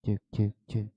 Cek, cek, cek.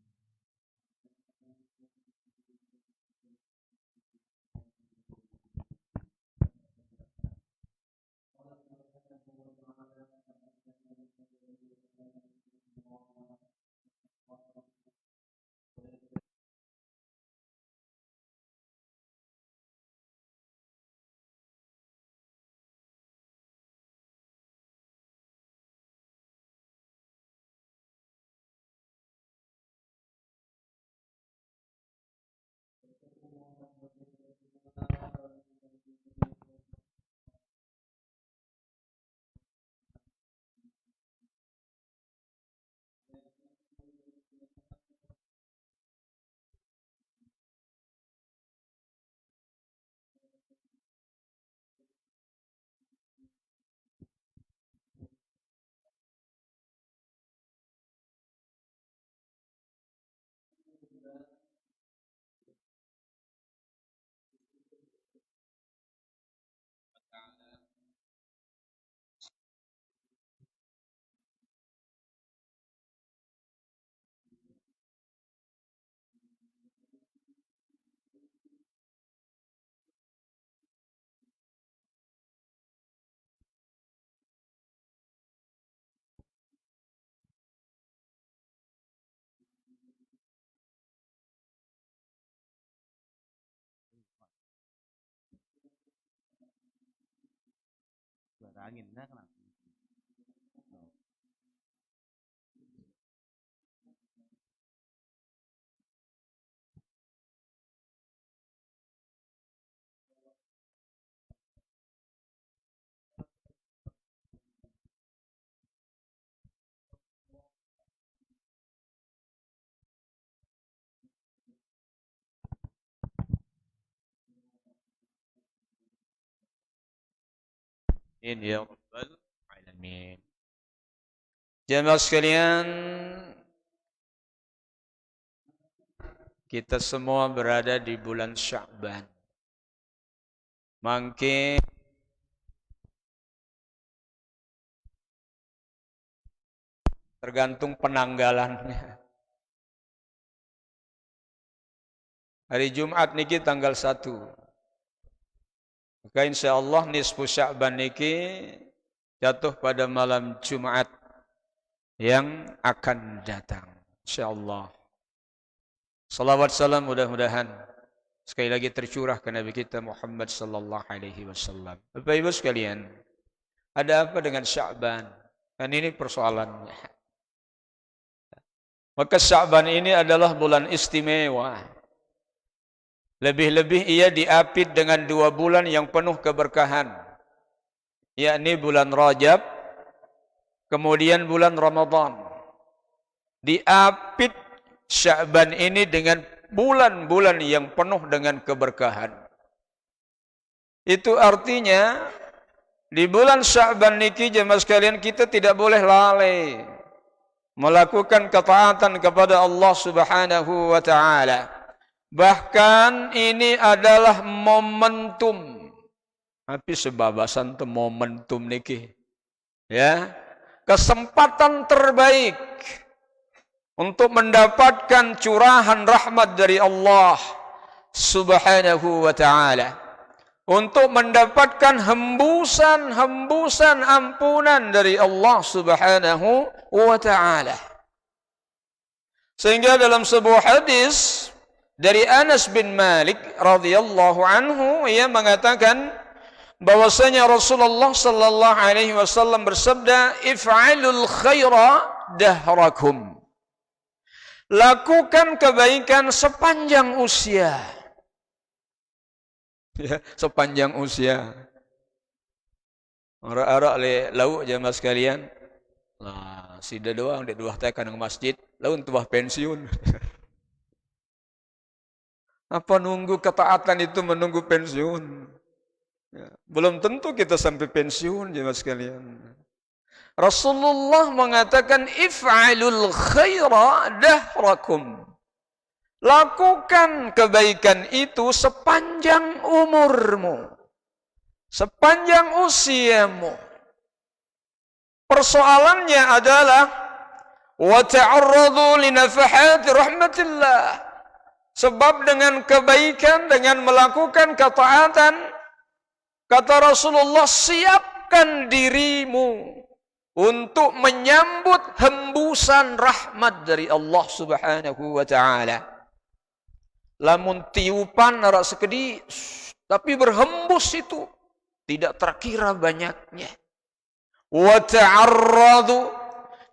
Suara angin, nah kenapa? Ini ya Rabbal Alamin. Jemaah sekalian, kita semua berada di bulan Sya'ban. Mungkin tergantung penanggalannya. Hari Jumat niki tanggal 1. Maka insyaallah nisfu Sya'ban niki jatuh pada malam Jumat yang akan datang. Insyaallah. Salawat salam mudah-mudahan sekali lagi tercurah ke Nabi kita Muhammad sallallahu alaihi wasallam. Bapak Ibu sekalian, ada apa dengan Sya'ban? Dan ini persoalannya. Maka Sya'ban ini adalah bulan istimewa. Lebih-lebih ia diapit dengan 2 bulan yang penuh keberkahan. Yakni bulan Rajab, kemudian bulan Ramadan. Diapit Sya'ban ini dengan bulan-bulan yang penuh dengan keberkahan. Itu artinya di bulan Sya'ban niki jemaah sekalian kita tidak boleh lalai melakukan ketaatan kepada Allah Subhanahu wa taala. Bahkan ini adalah momentum. Tapi sebabasan tu momentum niki. Ya. Kesempatan terbaik untuk mendapatkan curahan rahmat dari Allah Subhanahu wa taala. Untuk mendapatkan hembusan-hembusan ampunan dari Allah Subhanahu wa taala. Sehingga dalam sebuah hadis dari Anas bin Malik radhiyallahu anhu, ia mengatakan bahwasanya Rasulullah sallallahu alaihi wasallam bersabda, "If'alul khaira dahrakum." Lakukan kebaikan sepanjang usia. Ya, sepanjang usia. Ora-ora le lauk jamaah sekalian. Lah, sida doang dek duah teh kanang masjid, laun tuah pensiun. Apa nunggu ketaatan itu menunggu pensiun? Ya, belum tentu kita sampai pensiun jemaah sekalian. Rasulullah mengatakan if'alul khaira dahrakum. Lakukan kebaikan itu sepanjang umurmu. Sepanjang usiamu. Persoalannya adalah wa ta'arradu li nafahati rahmatillah. Sebab dengan kebaikan, dengan melakukan ketaatan, kata Rasulullah, siapkan dirimu untuk menyambut hembusan rahmat dari Allah Subhanahu wa ta'ala. Lamun tiupan narak sekedi, tapi berhembus itu tidak terkira banyaknya. Wa ta'arradu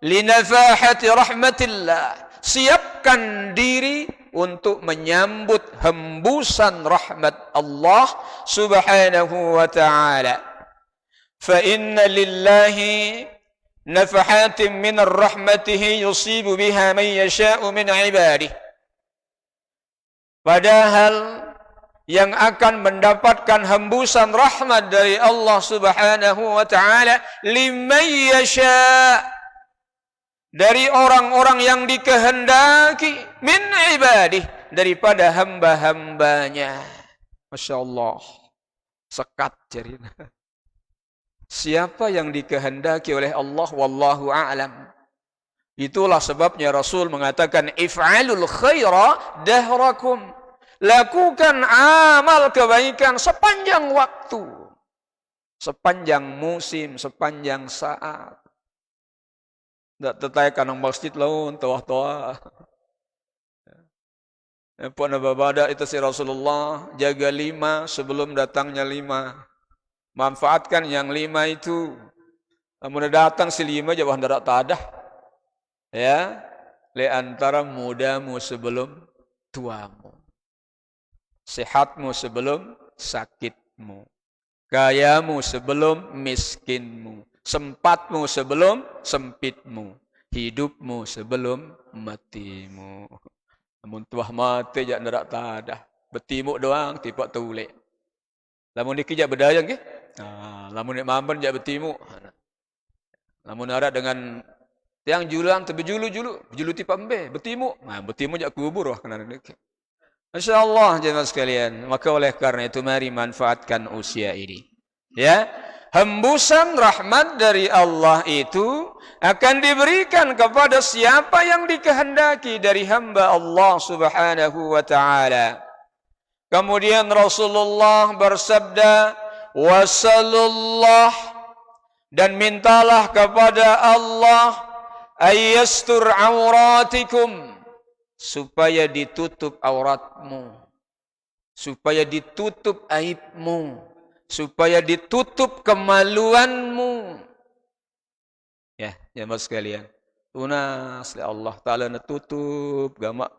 li nafahati rahmatillah. Siapkan diri untuk menyambut hembusan rahmat Allah Subhanahu wa ta'ala. Fa inna lillahi nafahatin min rahmatihi yusibu biha man yasha'u min ibadihi. Padahal yang akan mendapatkan hembusan rahmat dari Allah Subhanahu wa ta'ala liman yasha', dari orang-orang yang dikehendaki, min ibadih, daripada hamba-hambanya. Masya Allah, sekat jarina. Siapa yang dikehendaki oleh Allah, wallahu a'lam. Itulah sebabnya Rasul mengatakan, if'alul khaira dahrakum. Lakukan amal kebaikan sepanjang waktu, sepanjang musim, sepanjang saat. Tak tertai kanang masjid laun, tawah-tawah. Puan Nababadak itu si Rasulullah, jaga 5 sebelum datangnya 5. Manfaatkan yang 5 itu. Namun datang si 5 jawab darat tadah. Ya, le antara mudamu sebelum tuamu. Sehatmu sebelum sakitmu. Kayamu sebelum miskinmu. Sempatmu sebelum sempitmu. Hidupmu sebelum matimu. Namun tuah mati jak nerak tadah. Betimuk doang tipak tulik. Lamun dikijak berdaya ke? Lamun nek mamban jak betimuk. Lamun ada dengan tiang julang tapi julu tipak embe betimuk. Betimuk jak kubur wah kena dek. Masyaallah jemaah sekalian. Maka oleh karena itu mari manfaatkan usia ini. Ya. Hembusan rahmat dari Allah itu akan diberikan kepada siapa yang dikehendaki dari hamba Allah Subhanahu wa ta'ala. Kemudian Rasulullah bersabda, wasalullah, dan mintalah kepada Allah ayyastur auratikum, supaya ditutup auratmu, supaya ditutup aibmu, supaya ditutup kemaluanmu. Ya, jemaah sekalian. Tunas Allah Ta'ala natutup gamak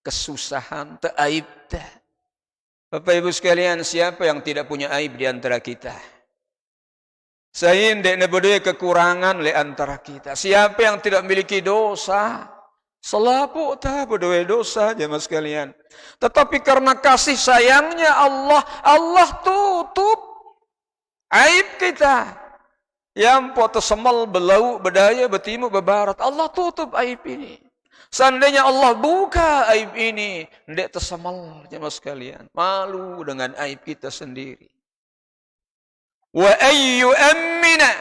kesusahan, aib dah. Bapak Ibu sekalian, siapa yang tidak punya aib di antara kita? Saya tidak nebodoi kekurangan di antara kita. Siapa yang tidak memiliki dosa? Selapuk tak berdua dosa jemaah sekalian. Tetapi karena kasih sayangnya Allah tutup aib kita. Yang pot semal belau bedaya betimuk bebarat. Allah tutup aib ini. Seandainya Allah buka aib ini, ndak tersemal jemaah sekalian. Malu dengan aib kita sendiri. Wa ayyu amina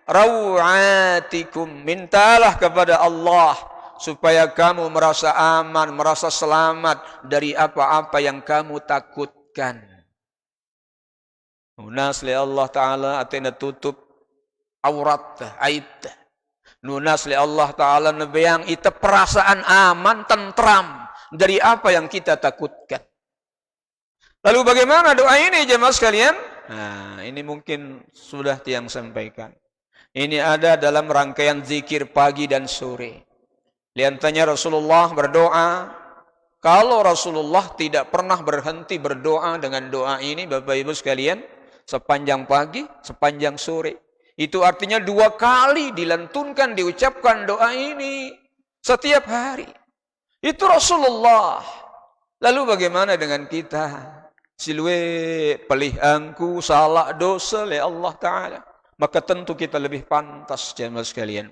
rawatikum, mintalah kepada Allah supaya kamu merasa aman, merasa selamat dari apa-apa yang kamu takutkan. Nunas li Allah Ta'ala atina tutup aurat, aib. Nunas li Allah Ta'ala nebeang ita perasaan aman, tentram dari apa yang kita takutkan. Lalu bagaimana doa ini jemaah sekalian? Nah, ini mungkin sudah tiang sampaikan. Ini ada dalam rangkaian zikir pagi dan sore. Liantaranya Rasulullah berdoa. Kalau Rasulullah tidak pernah berhenti berdoa dengan doa ini, Bapak Ibu sekalian, sepanjang pagi, sepanjang sore. Itu artinya 2 kali dilantunkan, diucapkan doa ini setiap hari. Itu Rasulullah. Lalu bagaimana dengan kita? Silwe pelih angku salah dosa oleh Allah Ta'ala. Maka tentu kita lebih pantas jemaah sekalian.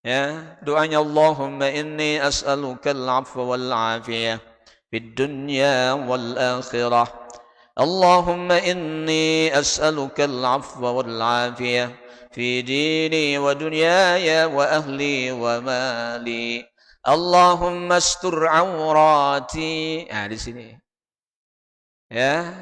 Ya, doanya Allahumma inni as'aluka al-'afwa wal-'afiyah fid dunya wal akhirah. Allahumma inni as'aluka al-'afwa wal-'afiyah fi dini wa dunyaya wa ahli wa mali. Allahumma astur awrati. Nah, di sini. Ya.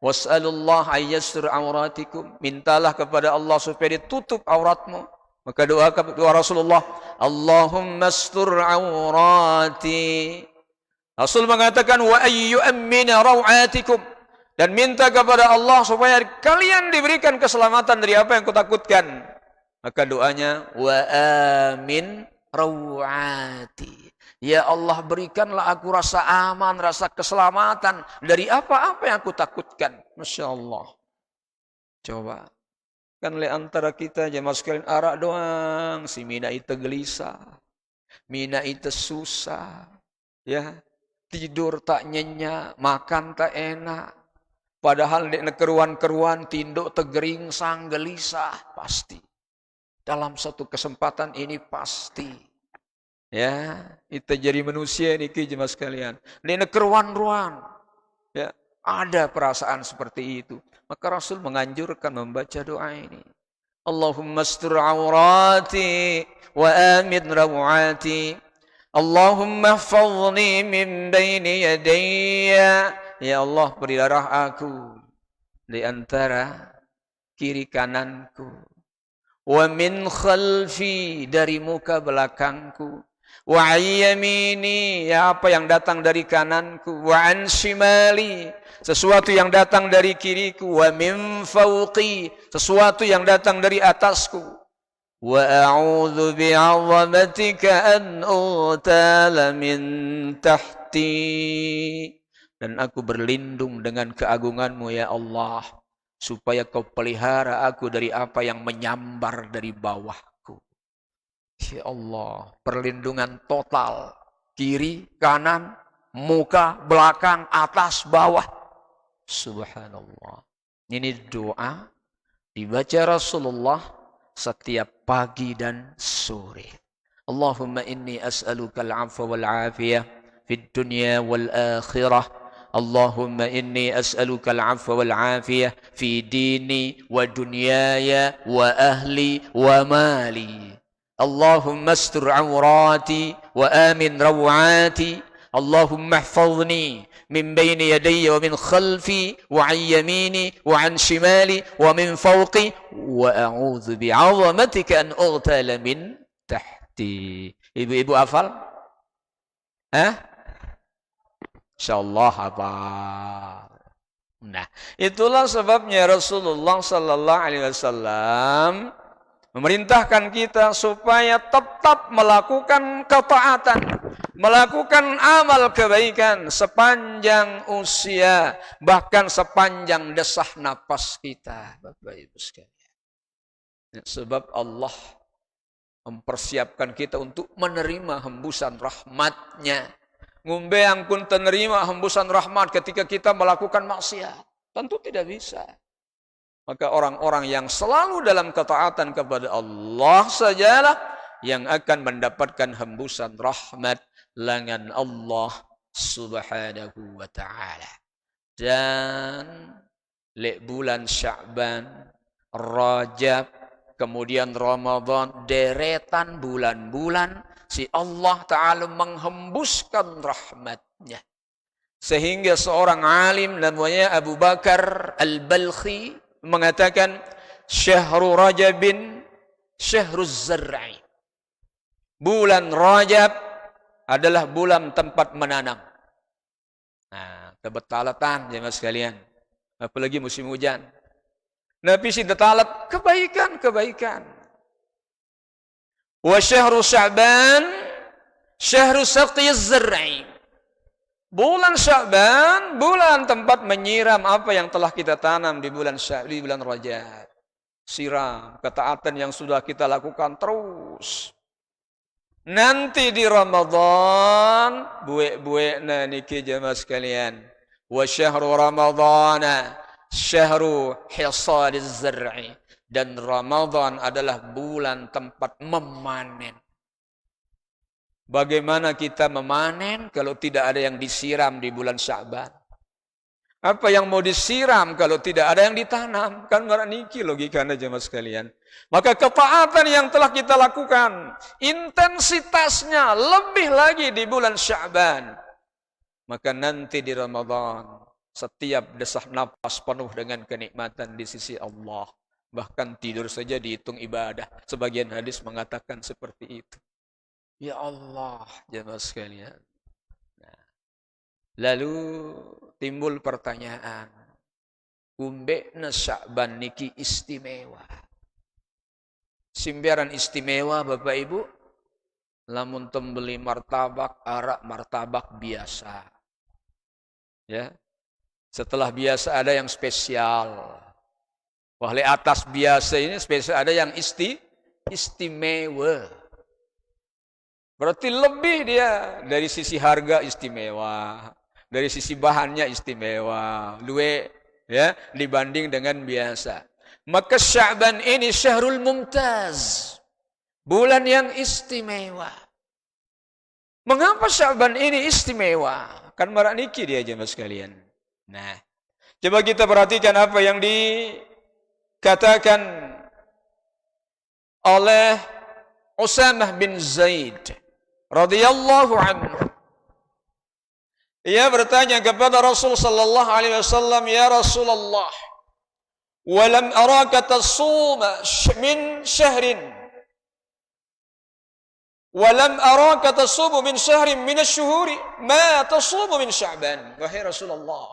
Was'alullah ayyastur awratikum. Mintalah kepada Allah supaya ditutup auratmu. Maka doa Rasulullah, Allahumma astur awrati. Rasul mengatakan wa ayyu'ammina raw'atikum, dan minta kepada Allah supaya kalian diberikan keselamatan dari apa yang kutakutkan. Maka doanya wa amin raw'ati. Ya Allah, berikanlah aku rasa aman, rasa keselamatan dari apa-apa yang aku takutkan. Masya Allah. Coba. Kan le antara kita jemaah sekalian arak doang. Si mina itu gelisah. Mina itu susah. Ya. Tidur tak nyenyak. Makan tak enak. Padahal di keruan-keruan tinduk tegering sang gelisah. Pasti. Dalam satu kesempatan ini pasti. Ya, itu jadi manusia ini jemaah sekalian. Di keruan-ruan, ya, ada perasaan seperti itu. Maka Rasul menganjurkan membaca doa ini. Allahumma astur awrati wa amin rawati. Allahumma hafadhni min baini yadayya. Ya Allah, pelihara aku di antara kiri kananku. Wa min khalfi, dari muka belakangku. Wa yamini, ya apa yang datang dari kananku. Wa an shimali, sesuatu yang datang dari kiriku. Wa min fawqi, sesuatu yang datang dari atasku. Wa a'udzu bi'azamatika an utala min tahti, dan aku berlindung dengan keagunganmu ya Allah, supaya kau pelihara aku dari apa yang menyambar dari bawahku. Ya Allah, perlindungan total. Kiri, kanan, muka, belakang, atas, bawah. Subhanallah. Ini doa dibaca Rasulullah setiap pagi dan sore. Allahumma inni as'aluka al-'afwa wal-'afiyah fid dunya wal-akhirah. Allahumma inni as'aluka al-'afwa wal-'afiyah fi dini wa dunyaya wa ahli wa mali. Allahumma astur awrati wa amin rawati. Allahumma ihfazni min bayni yadayya wa min khalfi wa an yamini wa an shimali wa min fawqi wa a'udzu bi'azamatika an ughtala min tahti. Ibu-ibu hafal? Insyaallah hafal. Nah, itulah sebabnya Rasulullah sallallahu alaihi wasallam memerintahkan kita supaya tetap melakukan ketaatan, melakukan amal kebaikan sepanjang usia, bahkan sepanjang desah napas kita, Bapak Ibu sekalian. Sebab Allah mempersiapkan kita untuk menerima hembusan rahmat-Nya. Ngumbe angkun menerima hembusan rahmat ketika kita melakukan maksiat. Tentu tidak bisa. Maka orang-orang yang selalu dalam ketaatan kepada Allah sajalah yang akan mendapatkan hembusan rahmat lengan Allah subhanahu wa ta'ala. Dan bulan Sya'ban, Rajab, kemudian Ramadan, deretan bulan-bulan si Allah Ta'ala menghembuskan rahmatnya. Sehingga seorang alim namanya Abu Bakar Al-Balkhi mengatakan Syahrul Rajabin Syahruz Zar'i. Bulan Rajab adalah bulan tempat menanam. Nah, kebetalatan jemaah sekalian. Apalagi musim hujan. Nabi si detalat kebaikan-kebaikan. Wa Syahrul Sya'ban Syahrul Saqiyaz Zar'i. Bulan Sya'ban, bulan tempat menyiram apa yang telah kita tanam di bulan Rajab. Siram ketaatan yang sudah kita lakukan terus. Nanti di Ramadan, buek-buekna niki jemaah sekalian. Wa syahru Ramadana syahru hisadiz zar'i. Dan Ramadan adalah bulan tempat memanen. Bagaimana kita memanen kalau tidak ada yang disiram di bulan Sya'ban? Apa yang mau disiram kalau tidak ada yang ditanam? Kan niki logikanya jemaah sekalian. Maka ketaatan yang telah kita lakukan, intensitasnya lebih lagi di bulan Sya'ban. Maka nanti di Ramadan, setiap desah napas penuh dengan kenikmatan di sisi Allah. Bahkan tidur saja dihitung ibadah. Sebagian hadis mengatakan seperti itu. Ya Allah, jemaah sekalian. Lalu timbul pertanyaan, kumbekna Sya'ban niki istimewa. Simbiaran istimewa Bapak Ibu, lamun tembeli martabak, arak martabak biasa. Ya. Setelah biasa ada yang spesial. Wahli atas biasa ini spesial, ada yang istimewa. Berarti lebih dia dari sisi harga istimewa. Dari sisi bahannya istimewa, luwe ya dibanding dengan biasa. Maka Sya'ban ini syahrul mumtaz, bulan yang istimewa. Mengapa Sya'ban ini istimewa? Kan marakniki dia jemaah sekalian. Nah, coba kita perhatikan apa yang dikatakan oleh Usamah bin Zaid radhiyallahu anhu. Ia bertanya kepada Rasul sallallahu alaihi wasallam, "Ya Rasulullah, wa lam araka tasuma min syahrin wa lam araka tasumu min syahrin min asy-syuhuri ma tasumu min Sya'ban." Wahai Rasulullah,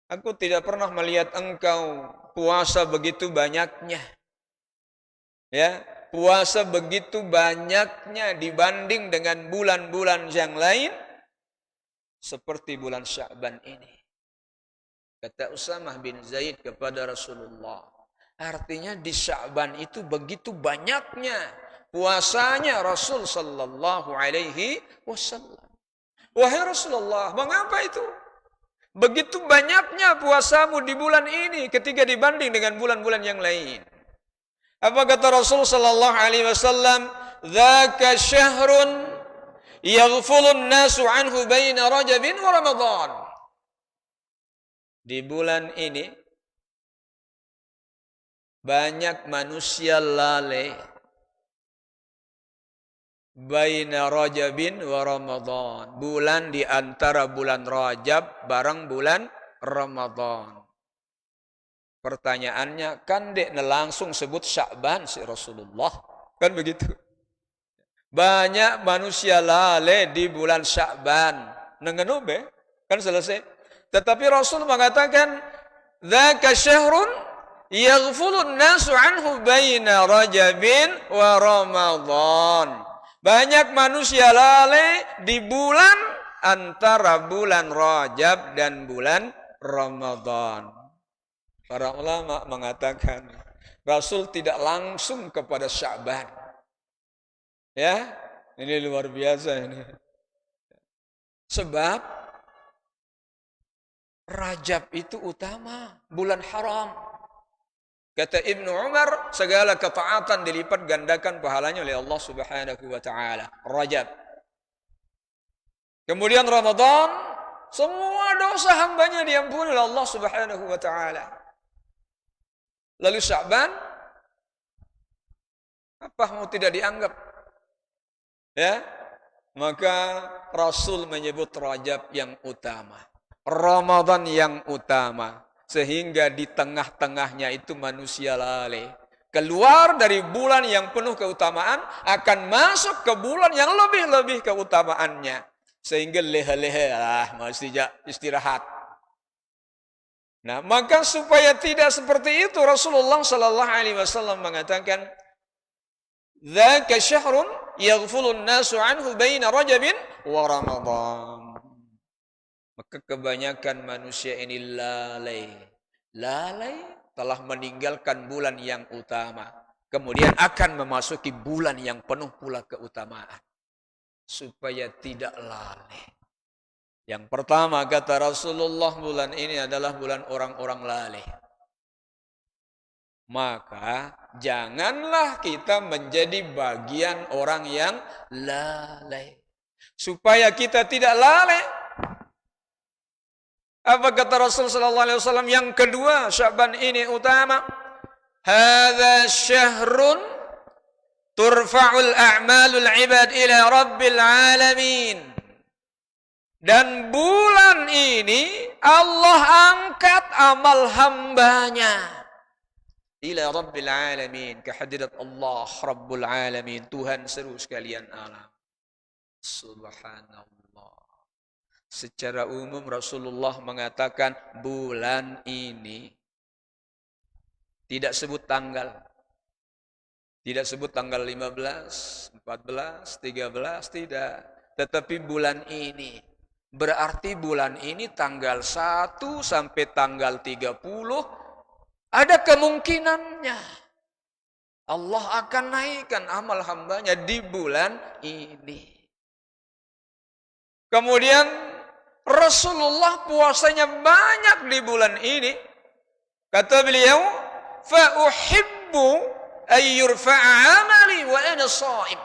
aku tidak pernah melihat engkau puasa begitu banyaknya. Ya, puasa begitu banyaknya dibanding dengan bulan-bulan yang lain. Seperti bulan Sya'ban ini. Kata Usamah bin Zaid kepada Rasulullah. Artinya di Sya'ban itu begitu banyaknya puasanya Rasul sallallahu alaihi wasallam. Wahai Rasulullah, mengapa itu? Begitu banyaknya puasamu di bulan ini ketika dibanding dengan bulan-bulan yang lain. Apa kata Rasul sallallahu alaihi wasallam? Dzaka syahrun yaghfulun nasu anhu baina Rajabin wa Ramadan. Di bulan ini banyak manusia lalai baina Rajabin wa Ramadan. Bulan di antara bulan Rajab bareng bulan Ramadan. Pertanyaannya, kan dek langsung sebut Sya'ban si Rasulullah. Kan begitu. Banyak manusia lalai di bulan Sya'ban. Nengenube, kan selesai. Tetapi Rasul mengatakan, "Dzaka syahrun yaghfulun nasu anhu baina Rajabin wa Ramadan." Banyak manusia lalai di bulan antara bulan Rajab dan bulan Ramadan. Para ulama mengatakan, Rasul tidak langsung kepada Sya'ban. Ya, ini luar biasa ini. Sebab Rajab itu utama, bulan haram. Kata Ibnu Umar, segala ketaatan dilipat gandakan pahalanya oleh Allah Subhanahu wa taala. Rajab. Kemudian Ramadan, semua dosa hambanya diampuni oleh Allah Subhanahu wa taala. Lalu Sya'ban, apa mau tidak dianggap? Ya, maka Rasul menyebut Rajab yang utama, Ramadan yang utama, sehingga di tengah-tengahnya itu manusia lalai. Keluar dari bulan yang penuh keutamaan, akan masuk ke bulan yang lebih-lebih keutamaannya. Sehingga leha-leha masih istirahat. Nah, maka supaya tidak seperti itu, Rasulullah sallallahu alaihi wasallam mengatakan, "Dzaka syahrun yaghfulun nasu anhu baina Rajabin wa Ramadan." Maka kebanyakan manusia ini lalai telah meninggalkan bulan yang utama, kemudian akan memasuki bulan yang penuh pula keutamaan. Supaya tidak lalai. Yang pertama kata Rasulullah, bulan ini adalah bulan orang-orang lalai. Maka janganlah kita menjadi bagian orang yang lalai. Supaya kita tidak lalai, Apa kata Rasul sallallahu alaihi wasallam yang kedua, Sya'ban ini utama. Hadza syahrun turfa'ul a'malul ibad ila rabbil alamin. Dan bulan ini Allah angkat amal hambanya ila rabbil alamin, ke hadirat Allah rabbul alamin, Tuhan seluruh sekalian alam. Subhanallah. Secara umum Rasulullah mengatakan bulan ini tidak sebut tanggal. Tidak sebut tanggal 15, 14, 13, tidak. Tetapi bulan ini. Berarti bulan ini tanggal 1 sampai tanggal 30 ada kemungkinannya Allah akan naikkan amal hambanya di bulan ini. Kemudian Rasulullah puasanya banyak di bulan ini. Kata beliau, fa uhibbu ay yurfa'a amali wa ana sha'im.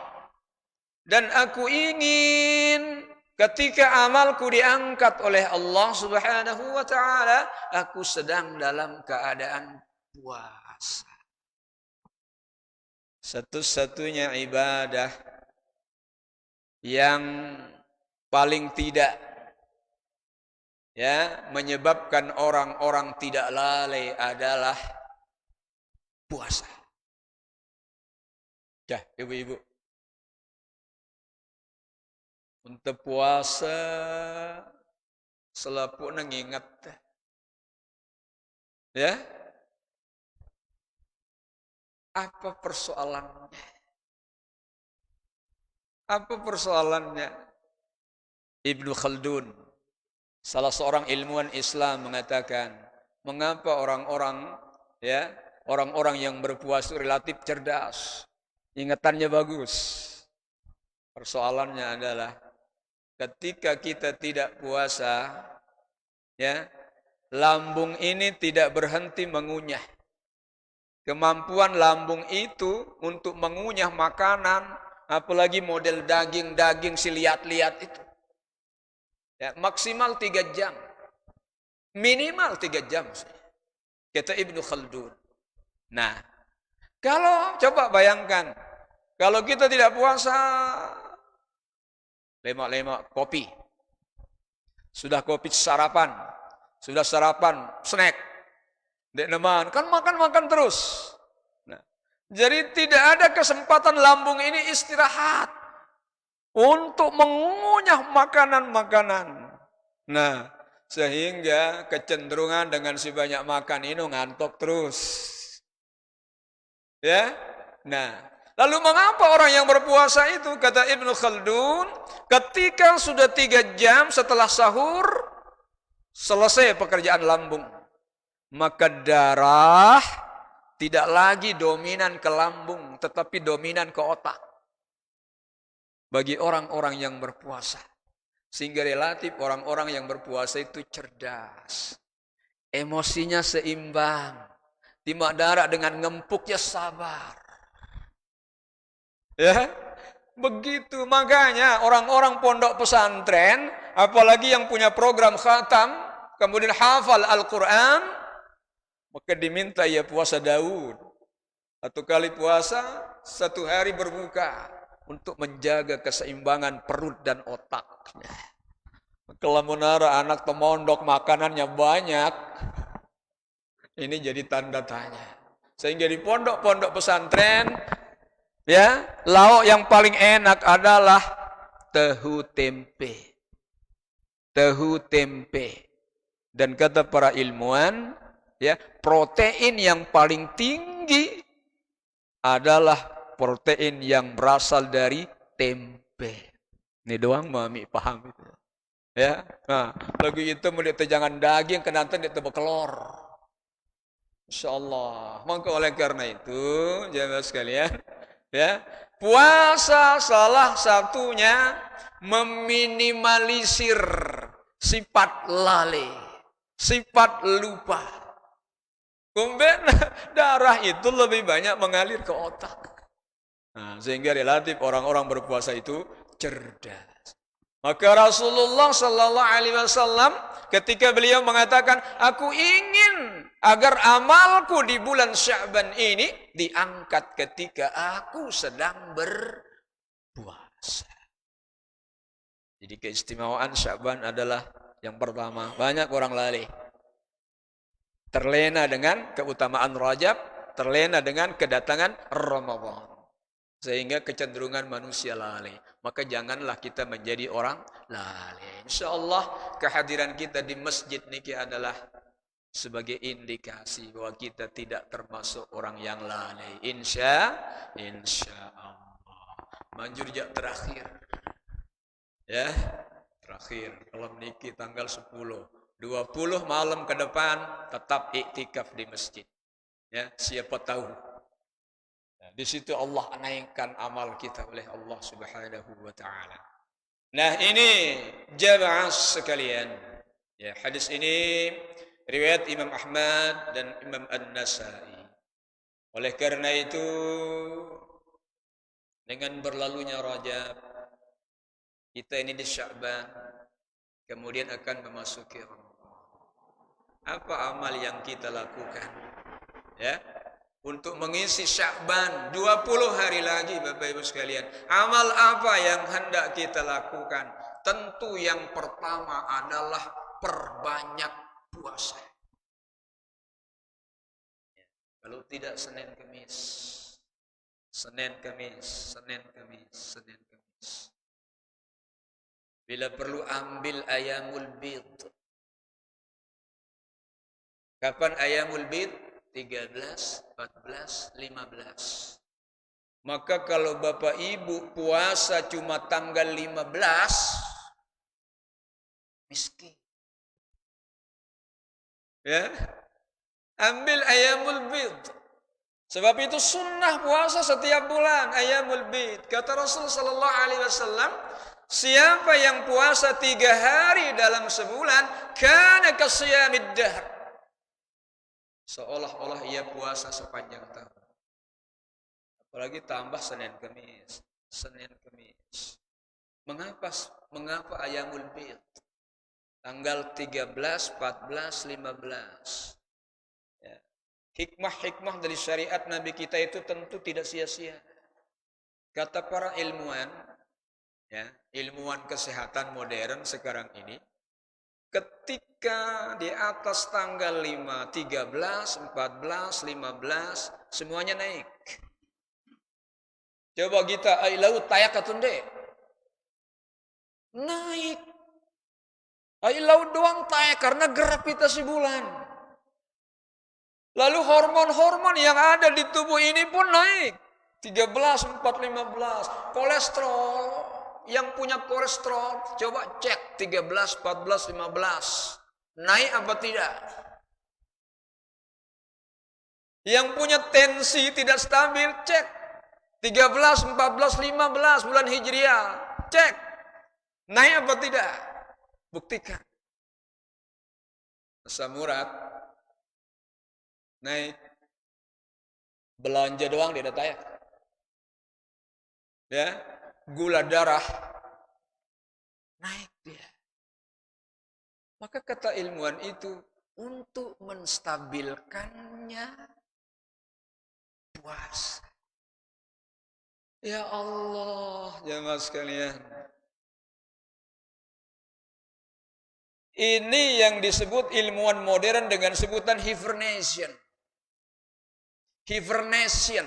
Dan aku ingin ketika amalku diangkat oleh Allah Subhanahu wa taala, aku sedang dalam keadaan puasa. Satu-satunya ibadah yang paling tidak menyebabkan orang-orang tidak lalai adalah puasa. Ya, ibu-ibu. Untuk puasa selapu ngingat. Ya? Apa persoalannya? Apa persoalannya? Ibnu Khaldun, salah seorang ilmuwan Islam, mengatakan, mengapa orang-orang yang berpuasa relatif cerdas, ingatannya bagus. Persoalannya adalah ketika kita tidak puasa, lambung ini tidak berhenti mengunyah. Kemampuan lambung itu untuk mengunyah makanan, apalagi model daging-daging si liat-liat itu, maksimal 3 jam. Minimal 3 jam. Kata Ibnu Khaldun. Nah, kalau coba bayangkan, kalau kita tidak puasa, lemak-lemak kopi. Sudah kopi sarapan. Sudah sarapan, snack. Dek neman, kan makan-makan terus. Nah, jadi tidak ada kesempatan lambung ini istirahat untuk mengunyah makanan-makanan. Nah, sehingga kecenderungan dengan si banyak makan ini ngantuk terus. Ya? Nah, lalu mengapa orang yang berpuasa itu, kata Ibnu Khaldun, ketika sudah 3 jam setelah sahur, selesai pekerjaan lambung, maka darah tidak lagi dominan ke lambung, tetapi dominan ke otak. Bagi orang-orang yang berpuasa. Sehingga relatif orang-orang yang berpuasa itu cerdas. Emosinya seimbang. Timak darah dengan ngempuknya sabar. Ya, begitu. Makanya orang-orang pondok pesantren, apalagi yang punya program khatam, kemudian hafal Al-Quran, maka diminta ia puasa Daud. 1 kali puasa, 1 hari berbuka, untuk menjaga keseimbangan perut dan otaknya. Kalau menara anak temondok makanannya banyak, ini jadi tanda tanya. Sehingga di pondok-pondok pesantren, lauk yang paling enak adalah tahu tempe. Tahu tempe. Dan kata para ilmuwan, protein yang paling tinggi adalah protein yang berasal dari tempe. Ini doang mami paham itu. Nah, lagi itu melihat jangan daging kenantan dia telur. Insyaallah. Maka oleh karena itu, jemaah sekalian, puasa salah satunya meminimalisir sifat lalai, sifat lupa. Kemudian darah itu lebih banyak mengalir ke otak. Nah, sehingga relatif orang-orang berpuasa itu cerdas. Maka Rasulullah sallallahu alaihi wasallam ketika beliau mengatakan, aku ingin agar amalku di bulan Sya'ban ini diangkat ketika aku sedang berpuasa. Jadi keistimewaan Sya'ban adalah yang pertama, banyak orang lalai. Terlena dengan keutamaan Rajab, terlena dengan kedatangan Ramadan. Sehingga kecenderungan manusia lalai. Maka janganlah kita menjadi orang lalai. InsyaAllah kehadiran kita di masjid niki adalah sebagai indikasi bahwa kita tidak termasuk orang yang lalai. InsyaAllah. Manjur jak terakhir. Ya, terakhir. Malam niki tanggal 10. 20 malam ke depan tetap iktikaf di masjid. Ya, siapa tahu. Di situ Allah naikkan amal kita oleh Allah Subhanahu wa taala. Nah, ini jamaah sekalian. Ya, hadis ini riwayat Imam Ahmad dan Imam An-Nasai. Oleh karena itu, dengan berlalunya Rajab, kita ini di Sya'ban, kemudian akan memasuki Ramadan. Apa amal yang kita lakukan? Ya, untuk mengisi Sya'ban 20 hari lagi Bapak Ibu sekalian. Amal apa yang hendak kita lakukan? Tentu yang pertama adalah perbanyak puasa. Kalau tidak Senin Kamis. Senin Kamis, Senin Kamis, Senin Kamis. Bila perlu ambil ayamul bid. Kapan ayamul bid? 13, 14, 15. Maka kalau Bapak Ibu puasa cuma tanggal 15, miskin. Ya, ambil ayamul bid. Sebab itu sunnah puasa setiap bulan ayamul bid. Kata Rasul sallallahu alaihi wasallam, siapa yang puasa 3 hari dalam sebulan, kana kasiyamid dahr. Seolah-olah ia puasa sepanjang tahun. Apalagi tambah Senin Kamis. Senin Kamis. Mengapa ayamul bid? Tanggal 13, 14, 15. Ya. Hikmah-hikmah dari syariat Nabi kita itu tentu tidak sia-sia. Kata para ilmuwan, ya, ilmuwan kesehatan modern sekarang ini, ketika di atas tanggal 5, 13, 14, 15, semuanya naik. Coba kita, laut tayak katunde. Naik. Laut doang tayak karena gravitasi bulan. Lalu hormon-hormon yang ada di tubuh ini pun naik. 13, 4, 15. Kolesterol. Yang punya kolesterol, coba cek 13, 14, 15. Naik apa tidak? Yang punya tensi tidak stabil, cek 13, 14, 15 bulan Hijriah. Cek. Naik apa tidak? Buktikan. Asam urat naik. Belanja doang dia tayak. Ya. Gula darah naik dia. Maka kata ilmuwan itu, untuk menstabilkannya puasa. Ya Allah, jemaah sekalian. Ini yang disebut ilmuwan modern dengan sebutan hibernation. Hibernasi.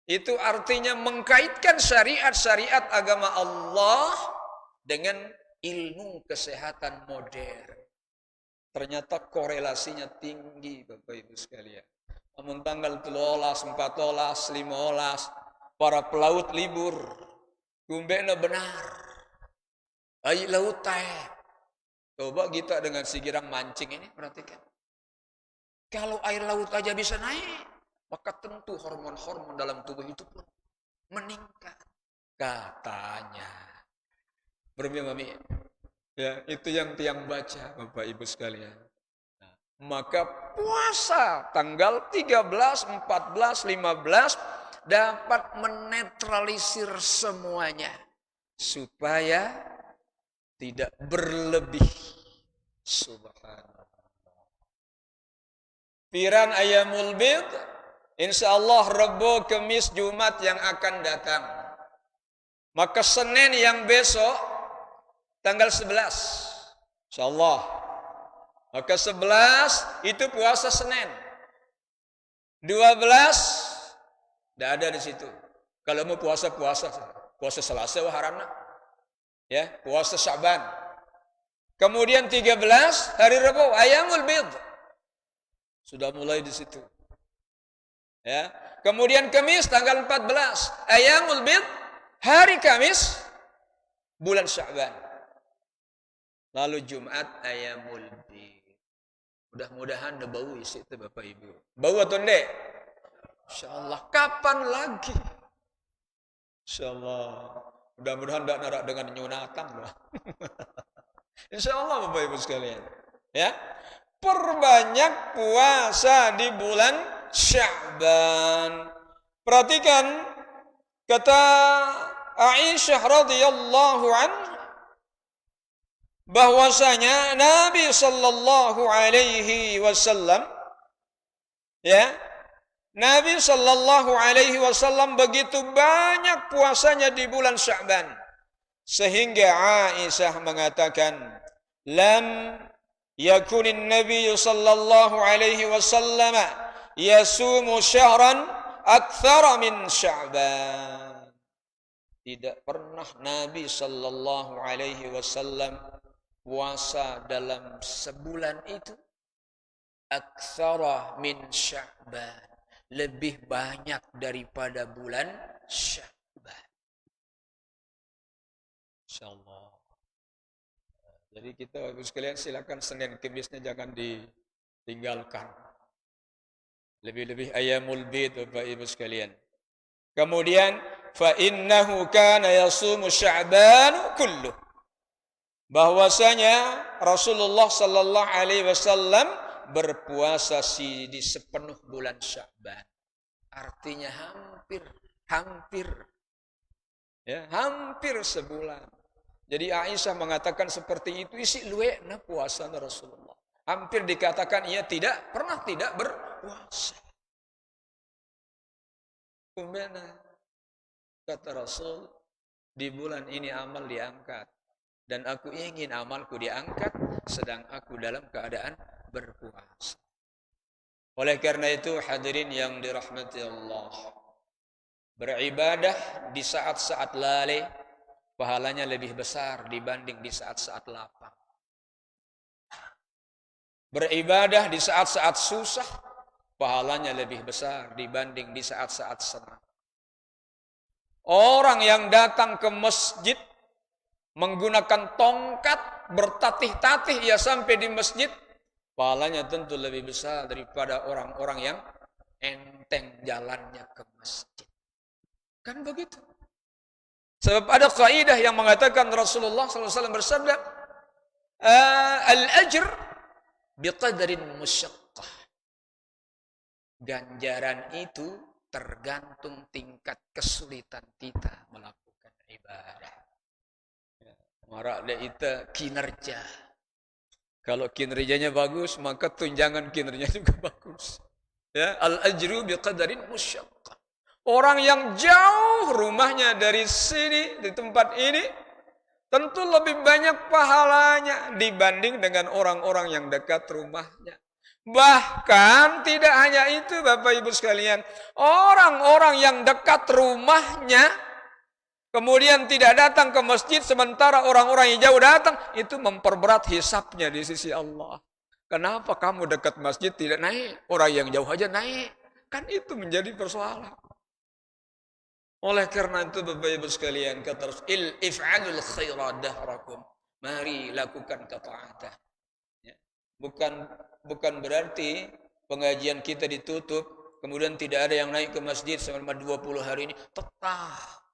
Itu artinya mengkaitkan syariat-syariat agama Allah dengan ilmu kesehatan modern. Ternyata korelasinya tinggi Bapak Ibu sekalian. Namun tanggal 13, 14, 15, para pelaut libur. Gumbena benar. Air laut taek. Coba kita dengan si girang mancing ini, perhatikan. Kalau air laut aja bisa naik, maka tentu hormon-hormon dalam tubuh itu pun meningkat. Katanya. Mami. Ya, itu yang tiang baca Bapak Ibu sekalian. Nah, maka puasa tanggal 13, 14, 15 dapat menetralisir semuanya. Supaya tidak berlebih. Subhanallah. Piran ayamul bid, insyaallah Rebo, Kemis, Jumat yang akan datang. Maka Senin yang besok tanggal 11. Insyaallah. Maka 11 itu puasa Senin. 12 tidak ada di situ. Kalau mau puasa Selasa wah haram nak. Ya, puasa Syaban. Kemudian 13 hari Rabu ayamul bid. Sudah mulai di situ. Ya. Kemudian Kamis tanggal 14 ayamul bid, hari Kamis bulan Syaban. Lalu Jumat ayamul bid. Mudah-mudahan ada bau isi itu Bapak Ibu. Bau atau enggak? Insyaallah. Kapan lagi? Insyaallah. Mudah-mudahan tidak narak dengan nyunatan lah. Insyaallah Bapak Ibu sekalian. Ya. Perbanyak puasa di bulan Sya'ban. Perhatikan kata Aisyah radhiyallahu anha bahwasanya Nabi sallallahu alaihi wasallam, ya, Nabi sallallahu alaihi wasallam begitu banyak puasanya di bulan Sya'ban sehingga Aisyah mengatakan, lam yakunin Nabi sallallahu alaihi wasallam yasumu syahran aktsara min Sya'ban. Tidak pernah Nabi sallallahu alaihi wasallam puasa dalam sebulan itu aktsara min Sya'ban, lebih banyak daripada bulan Sya'ban. Insyaallah. Jadi kita Bapak Ibu sekalian silakan Senin Kemisnya jangan ditinggalkan. Lebih-lebih ayamul bid Bapak Ibu sekalian. Kemudian fa innahu kana yasumu Sya'ban kulluh. Bahwasanya Rasulullah sallallahu alaihi wasallam berpuasa di sepenuh bulan Sya'ban. Artinya hampir sebulan. Jadi Aisyah mengatakan seperti itu, isi luwe na puasa na Rasulullah. Hampir dikatakan ia tidak pernah tidak berpuasa. Kumena kata Rasul, di bulan ini amal diangkat. Dan aku ingin amalku diangkat sedang aku dalam keadaan berpuasa. Oleh karena itu hadirin yang dirahmati Allah, beribadah di saat-saat lalai pahalanya lebih besar dibanding di saat-saat lapang. Beribadah di saat-saat susah pahalanya lebih besar dibanding di saat-saat senang. Orang yang datang ke masjid menggunakan tongkat bertatih-tatih ia sampai di masjid, pahalanya tentu lebih besar daripada orang-orang yang enteng jalannya ke masjid. Kan begitu. Sebab ada kaidah yang mengatakan Rasulullah SAW bersabda, al-ajr biqadrin musyaqqah. Ganjaran itu tergantung tingkat kesulitan kita melakukan ibadah. Marak dia itu kinerja. Kalau kinerjanya bagus, maka tunjangan kinerjanya juga bagus. Ya, al-ajru biqadarin musyaqqah. Orang yang jauh rumahnya dari sini, di tempat ini, tentu lebih banyak pahalanya dibanding dengan orang-orang yang dekat rumahnya. Bahkan tidak hanya itu Bapak Ibu sekalian, orang-orang yang dekat rumahnya kemudian tidak datang ke masjid, sementara orang-orang yang jauh datang, itu memperberat hisabnya di sisi Allah. Kenapa kamu dekat masjid tidak naik? Orang yang jauh aja naik. Kan itu menjadi persoalan. Oleh karena itu Bapak Ibu sekalian, kata Rasul, if'alul khairat dahrakum. Mari lakukan ketaatan. Ya. Bukan berarti pengajian kita ditutup, kemudian tidak ada yang naik ke masjid selama 20 hari ini. Tetap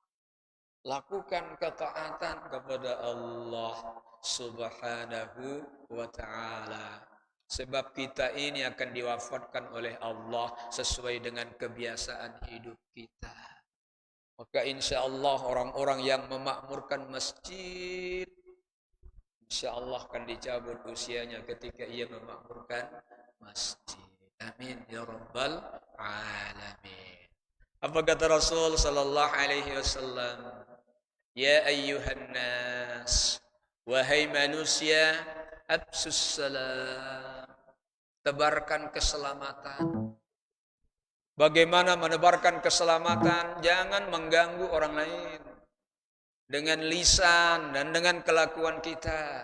lakukan ketaatan kepada Allah Subhanahu wa ta'ala. Sebab kita ini akan diwafatkan oleh Allah sesuai dengan kebiasaan hidup kita. Maka insya Allah orang-orang yang memakmurkan masjid insya Allah akan dicabut usianya ketika ia memakmurkan masjid. Amin ya rabbal alamin. Apa kata Rasul sallallahu alaihi wasallam? Ya ayyuhan nas, wahai manusia, absus salam, tebarkan keselamatan. Bagaimana menebarkan keselamatan? Jangan mengganggu orang lain dengan lisan dan dengan kelakuan kita.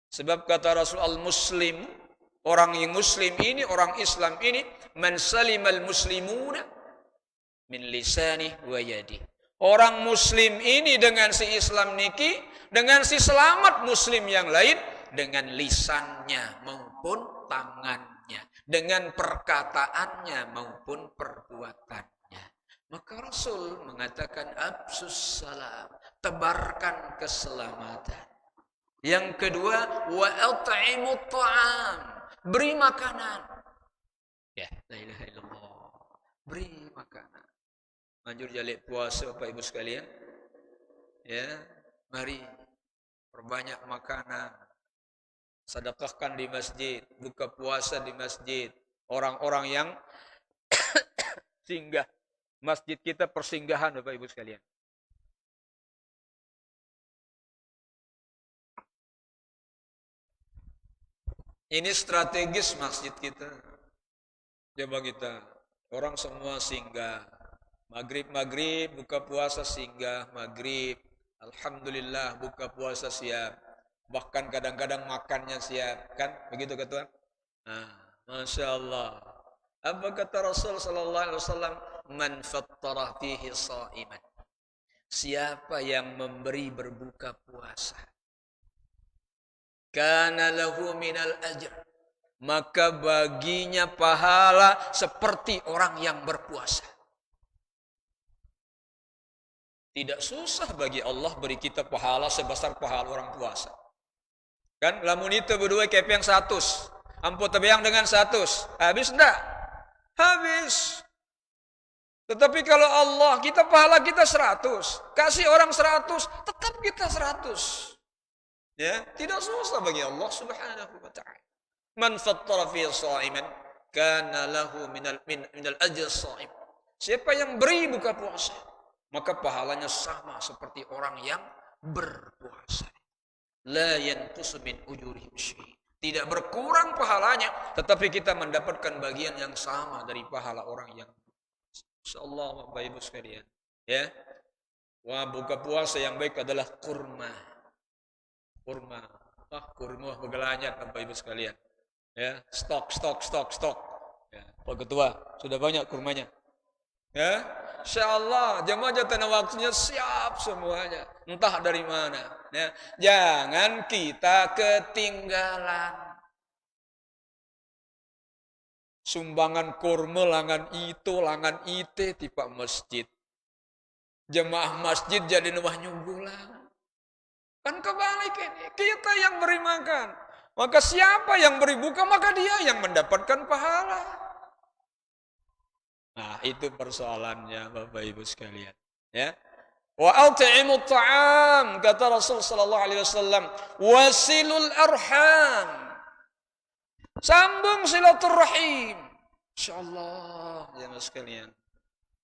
Sebab kata Rasul, al-muslim, orang yang muslim ini, orang Islam ini, man salimal muslimuna min lisanih wa yadi. Orang muslim ini dengan si Islam niki, dengan si selamat muslim yang lain, dengan lisannya maupun tangannya, dengan perkataannya maupun perbuatannya. Maka Rasul mengatakan absus salam, tebarkan keselamatan. Yang kedua, wa at'imut ta'am, beri makanan. Ya, la ilaha illallah. Beri makanan. Manjur jalik puasa Bapak Ibu sekalian. Ya, mari perbanyak makanan. Sedekahkan di masjid, buka puasa di masjid. Orang-orang yang singgah. Masjid kita persinggahan Bapak Ibu sekalian. Ini strategis masjid kita. Coba kita, orang semua singgah. Maghrib buka puasa singgah, maghrib. Alhamdulillah buka puasa siap. Bahkan kadang-kadang makannya siap, kan? Begitu ketua? Nah, Masya Allah. Apa kata Rasul sallallahu alaihi wasallam? Man fattara fihi sha'iman. Siapa yang memberi berbuka puasa, kana lahu minal ajr, maka baginya pahala seperti orang yang berpuasa. Tidak susah bagi Allah beri kita pahala sebesar pahala orang puasa. Kan lamun itu berdua kepeng 100, ampun tebeang dengan 100, habis enggak? Habis. Tetapi kalau Allah, kita pahala kita 100, kasih orang 100, tetap kita 100. Ya, tidak susah bagi Allah Subhanahu wa taala. Man fattara fi sha'iman kana lahu minal ajr sha'im. Siapa yang beri buka puasa, maka pahalanya sama seperti orang yang berpuasa. La yanqusu min ujurihim syai'. Tidak berkurang pahalanya, tetapi kita mendapatkan bagian yang sama dari pahala orang yang insyaallah Bapak Ibu sekalian. Ya. Wah, buka puasa yang baik adalah kurma. Kurma. Wah, kurma begelanyat Bapak Ibu sekalian. Ya, stok. Ya, Pak Ketua, sudah banyak kurmanya. Ya, insyaallah jamaah jatah waktunya siap semuanya. Entah dari mana. Ya, jangan kita ketinggalan. Sumbangan kurma langan itu, langan ite tipe masjid. Jemaah masjid jadi nuwah nyunggulan. Kan kebalik ini. Kita yang beri makan. Maka siapa yang beri buka, maka dia yang mendapatkan pahala. Nah, itu persoalannya Bapak Ibu sekalian. Ya. Wa at'imut ta'am, kata Rasul sallallahu alaihi wasallam, wasilul arham. Sambung silaturahim. Insyaallah jemaah sekalian.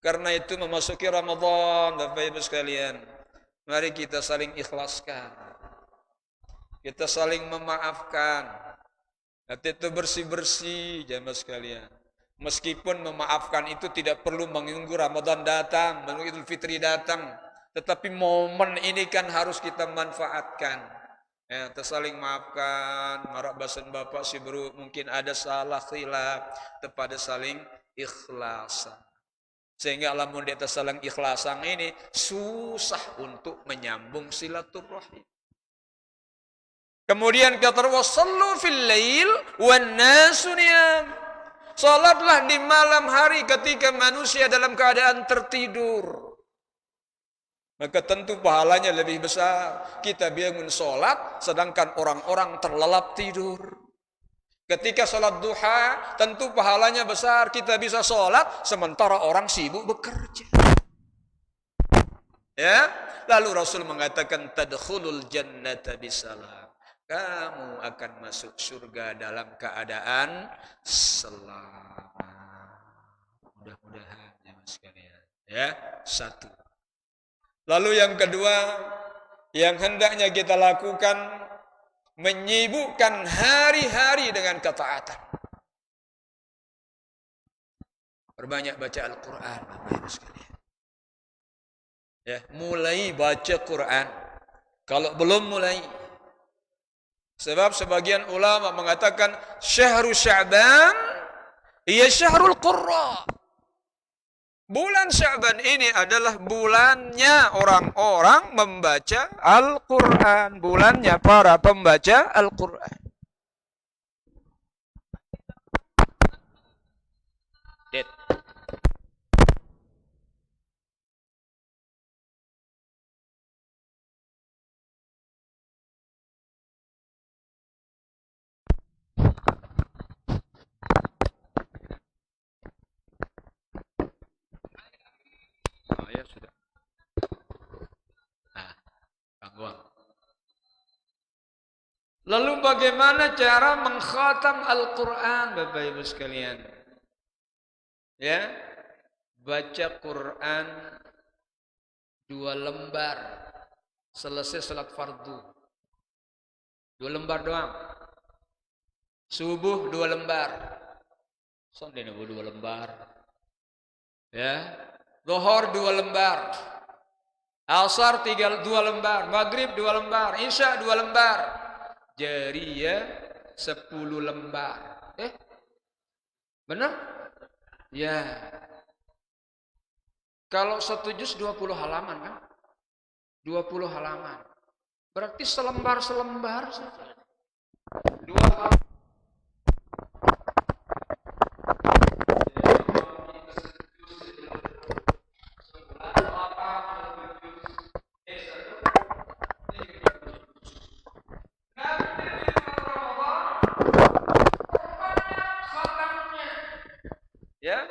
Karena itu memasuki Ramadan Bapak Ibu sekalian. Mari kita saling ikhlaskan. Kita saling memaafkan. Hati itu bersih-bersih jemaah sekalian. Meskipun memaafkan itu tidak perlu menunggu Ramadan datang, menunggu Idul Fitri datang, tetapi momen ini kan harus kita manfaatkan. Ya, kita saling maafkan, marak basan bapak si bro, mungkin ada salah khilaf, kepada saling ikhlasan. Sehingga alamun di atas saling ikhlasan ini susah untuk menyambung silaturahim. Kemudian kata wasallu fil lail wan nasu niyam. Salatlah di malam hari ketika manusia dalam keadaan tertidur. Maka tentu pahalanya lebih besar. Kita bangun salat sedangkan orang-orang terlelap tidur. Ketika salat duha tentu pahalanya besar. Kita bisa salat sementara orang sibuk bekerja. Ya, lalu Rasul mengatakan tadkhulul jannata bisalam. kamu akan masuk surga dalam keadaan selamat. Mudah-mudahan ya mas sekalian. Ya, satu. Lalu yang kedua, yang hendaknya kita lakukan, menyibukkan hari-hari dengan ketaatan. Perbanyak baca Al-Quran, Bapak Ibu sekalian. Ya, mulai baca Quran. Kalau belum mulai, sebab sebagian ulama mengatakan syahrul Sya'ban ia syahrul Qurra. Bulan Sya'ban ini adalah bulannya orang-orang membaca Al-Quran. Bulannya para pembaca Al-Quran. Oh ya sudah. Nah, gangguan. Lalu bagaimana cara mengkhatam Al-Quran, Bapak Ibu sekalian? Ya, baca Quran 2 lembar selesai salat fardu. 2 lembar doang. Subuh 2 lembar. Sampai 2 lembar. Ya. Zuhur 2 lembar. Asar 2 lembar, maghrib 2 lembar, isya 2 lembar. Jariyah 10 lembar. Benar? Ya. Kalau 1 juz 20 halaman kan? 20 halaman. Berarti selembar-selembar saja. 2 halaman. Ya,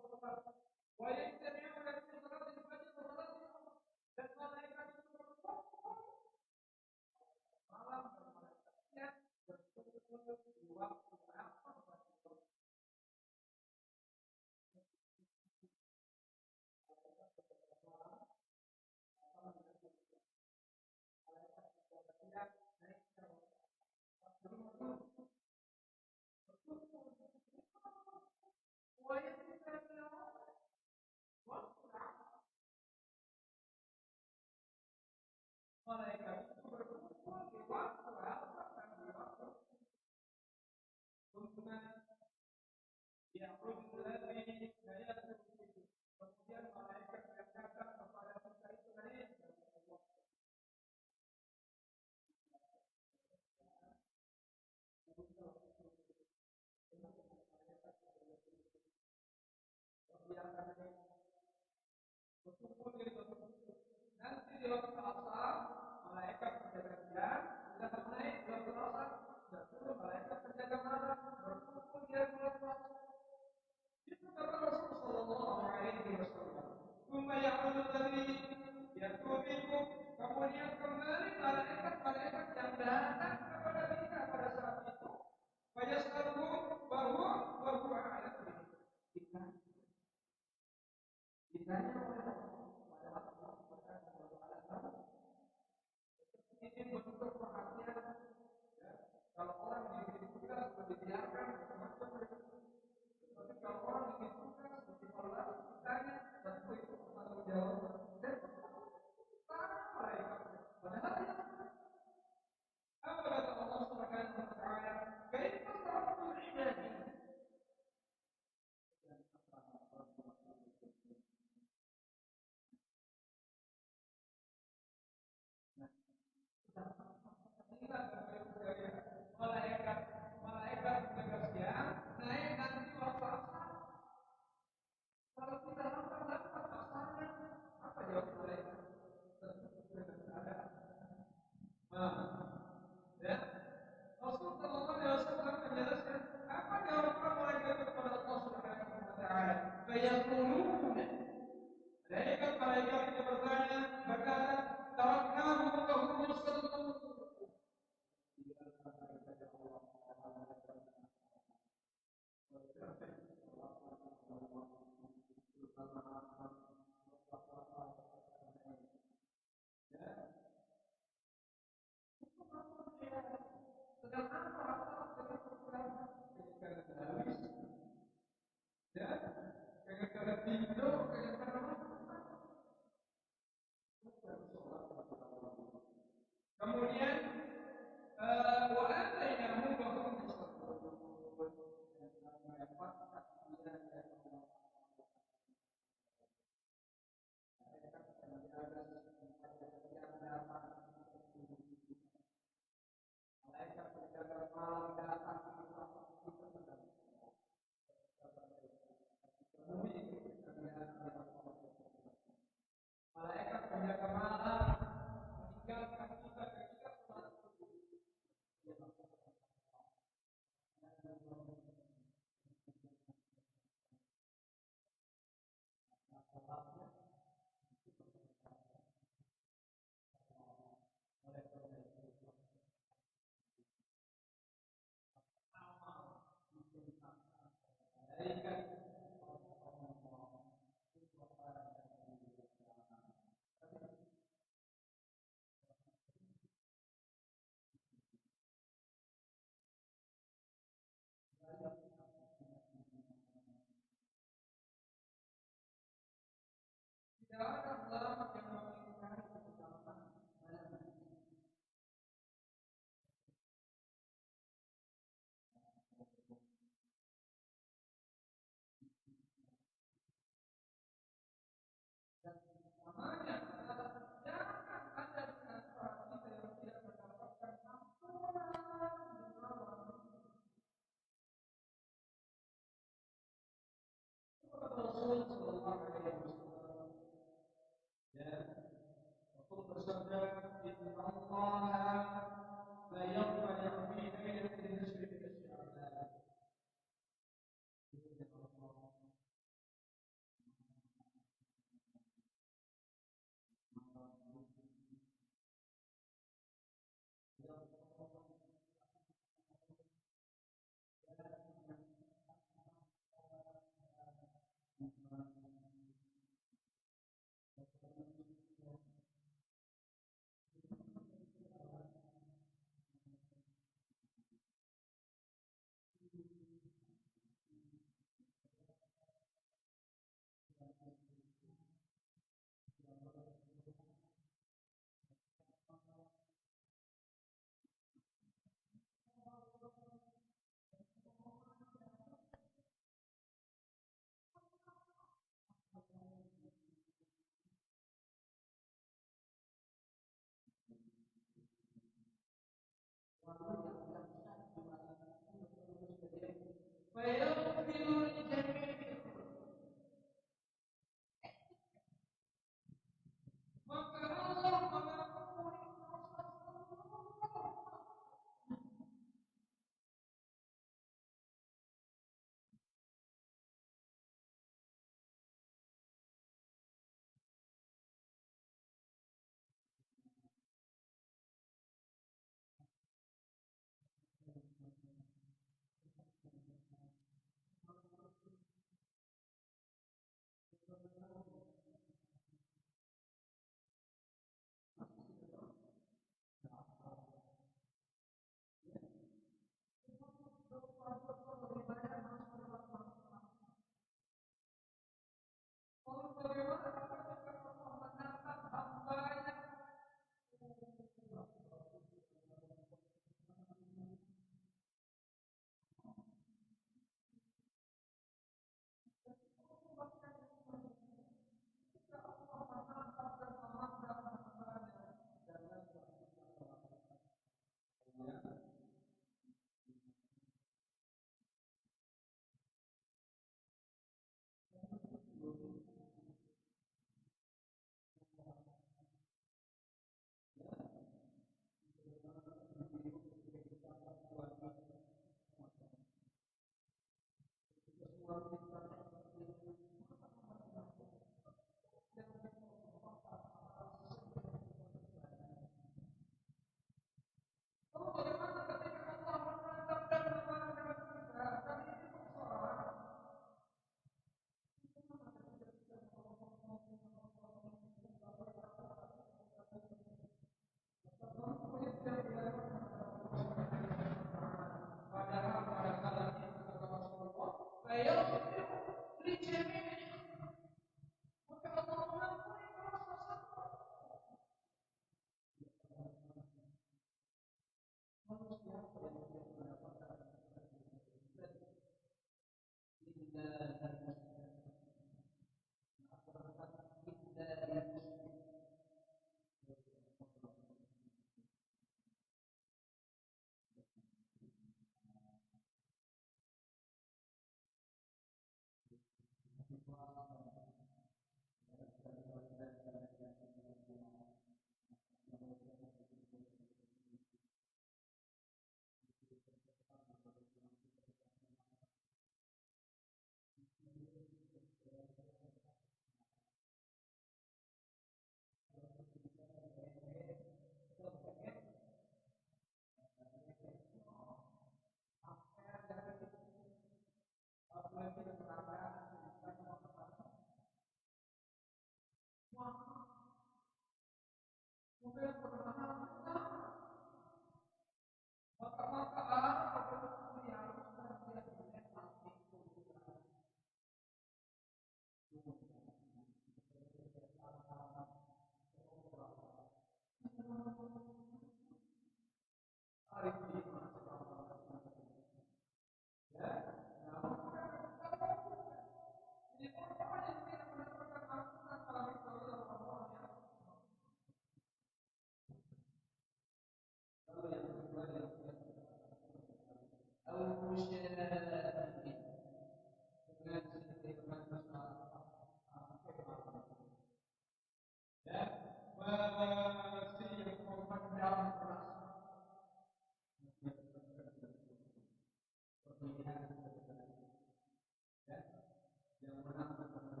Yang menang